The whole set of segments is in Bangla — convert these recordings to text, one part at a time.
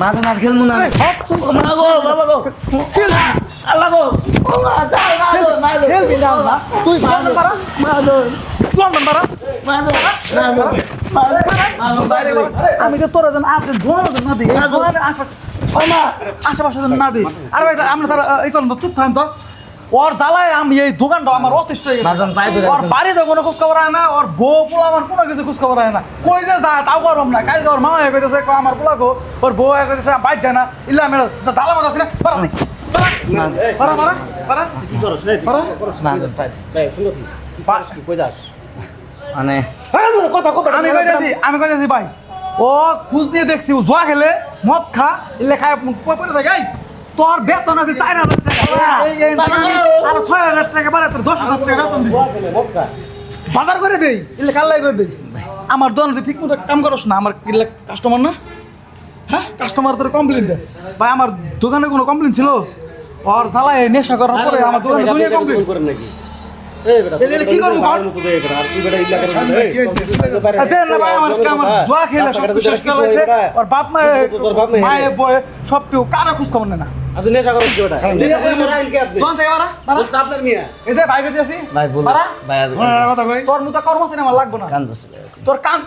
মাঝে না খেলবো না মা গো বাবা গো আল্লাহ গো ও মা যাও না গো মা গো খেলবি না না তুই মারো মারা মারো কোন মারা মারো মারো মারো আমি তো তোর জন্য আজকে ধোয়া না দিই ও মা আশেপাশে না দিই আর ভাই আমরা তার এই করুন তো চুপ থাকেন তো ওর জ্বালায় আমি এই দোকানটা আমার অতিষ্ঠ হয়ে গেছে ওর বাড়িতে কোনো খোঁজ খবর হয় না ওর বউ পোলা আমার কোনো কিছু খোঁজ খবর হয় না কই যে যায় তাও করবাম না কালকে ওর মামা কইতেছে আমার পোলা গো ওর বউ কইতেছে বাইক যায় না ইল্লা মেলা জ্বালা মাছ আছে না পারা নেই পারা পারা পারা কি করছ রে করছ না ভাই শুনছি কি কই যাস মানে কথা কথা আমি কইতাছি ভাই ও খুঁজ দিয়ে দেখছি ও জুয়া খেলে মদ খা ইল্লে খায় পড়ে থাকে তোর বেতন আছে 4000 টাকা আর 6000 টাকা বাড়া তোর 10000 টাকা বেতন দিছি বাজার করে দেই ইলে কাল্লাই করে দেই আমার দোকানে ঠিক মতো কাম করছ না আমার ইলে কাস্টমার না হ্যাঁ কাস্টমার তোর কমপ্লেইন দে ভাই আমার দোকানে কোনো কমপ্লেইন ছিল ওর জ্বালায় নেশা করার পরে আমার দোকানে দুনিয়া কমপ্লেইন করে নাকি এই বেটা কি করব আর মতো দে বেটা আর তুই বেটা ইল্লা করে কি হইছে দেন না ভাই আমার জুয়া খেলে সব শেষ করে হইছে আর বাপ মায়ে বয়ে সব কেউ কারা খুশ খবর না আজ নেশা করছ কি বেটা নেশা করে মারা ইলকে আপনি কোন থেকে মারা মারা আপনার মিয়া এই যে ভাই কইতে আছি ভাই বল ভাই কথা কই তোর মুতা কর্মছ না আমার লাগবে না কান দছ তোর কান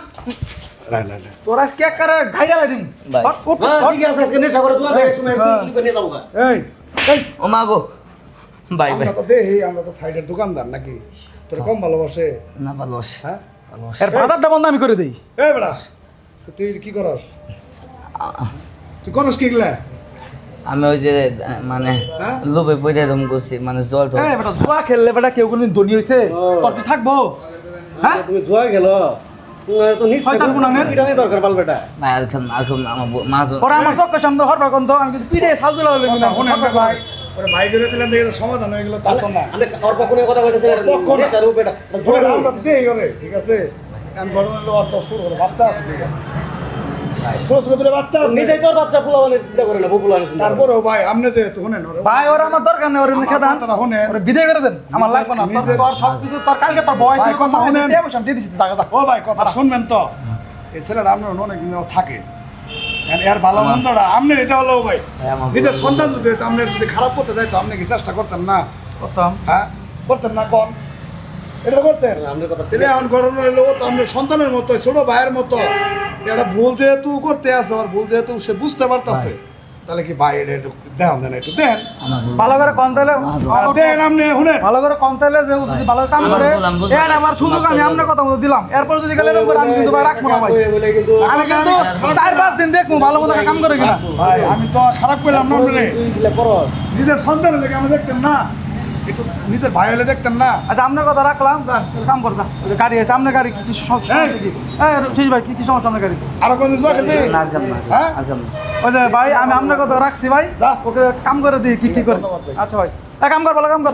রাই না তোর আজকে এক করে ঘাইরা লাই দিম ঠিক আছে আজকে নেশা করে তুই এক সময় চুরি করে নিয়ে যাবো এই ও মা গো ভাই ভাই আমরা তো দেই আমরা তো সাইডের দোকানদার নাকি তোর কম ভালোবাসে না ভালোবাসে হ্যাঁ ভালোবাসে এর বাজারটা বন্ধ আমি করে দেই এই বেড়াস তুই কি করস তুই করস কি গলা আমি ওই যে মানে লোভে পড়ে দম করছি মানে জল তো এই বেটা জুয়া খেললে বেটা কেউ কোনদিন ধনী হইছে তোর কি থাকবো হ্যাঁ তুমি জুয়া গেলো তো নিজ শয়তান গুনাহের পিটানি দরকার পাল বেটা ভাই আর খাম আমার মাছ ওরা আমার চোখের সামনে হরবার গন্ধ আমি কিন্তু পিড়ে সাল দিলা হইলো না ফোন আমরা ভাই ওরে ভাই ধরে দিলাম দেখে সমাধান হয়ে গেল তা তো না আমি ওর পক্ষে কথা কইতেছি নেশার উপরে জোরে আমরা দেই ওরে ঠিক আছে কারণ বড় হলো আর তো শুরু করে বাচ্চা আছে ঠিক আছে ছোট ছোট বাচ্চা আছে নিজেই তোর বাচ্চা পোলাওয়ানের চিন্তা করে না পোলাওয়ানের চিন্তা তারপরেও ভাই আপনি যে তো শুনেন ওরে ভাই ওরা আমার দরকার নেই ওরে খেদা কথাটা শুনেন ওরে বিদায় করে দেন আমার লাগবে না তোর সব কিছু তোর কালকে তোর বয়স ভাই, কথা শুনেন। আমি দিয়ে দিছি টাকা ও ভাই কথা শুনবেন তো এই ছেলেটা আপনার অনেক দিন থাকে এর ভালো মন্দটা আপনি এটা হলো ভাই আমার নিজের সন্তান যদি আপনি যদি খারাপ করতে চাই তো আপনি কি চেষ্টা করতেন না করতাম হ্যাঁ করতেন না কোন এটা করতেন আমাদের কথা ছেলে এমন ঘটনা হলো তো আপনার সন্তানের মতো ছোট ভাইয়ের মতো এটা ভুল যেহেতু করতে আছে আর ভুল যেহেতু সে বুঝতে পারতেছে তাহলে কি ভাই এটা একটু দেন দেন একটু দেন ভালো করে কোন তাইলে দেন আপনি শুনেন ভালো করে কোন তাইলে যে যদি ভালো কাম করে এর আমার সুযোগ আমি আপনার কথা মতো দিলাম এরপর যদি গেলে এরকম করে আমি কিন্তু ভাই রাখবো না ভাই বলে কিন্তু আমি কিন্তু 4-5 দিন দেখবো ভালো মতো কাম করে কিনা ভাই আমি তো খারাপ করলাম না আপনি তুই দিলে করস নিজের সন্তানের লেগে আমি দেখতেন না একটু নিজের ভাই হলে দেখতেন না আচ্ছা আপনার কথা রাখলাম কাম করতাম গাড়ি আছে আপনার গাড়ি কি সমস্যা কি সেই ভাই কি সমস্যা আপনার গাড়ি আরো কোন জোয়া খেলবি না খাম না হ্যাঁ ওই যে ভাই আমি আপনার কথা রাখছি ভাই ওকে কাম করে দিই কি করে আচ্ছা ভাই কাম কর ভালো কাম কর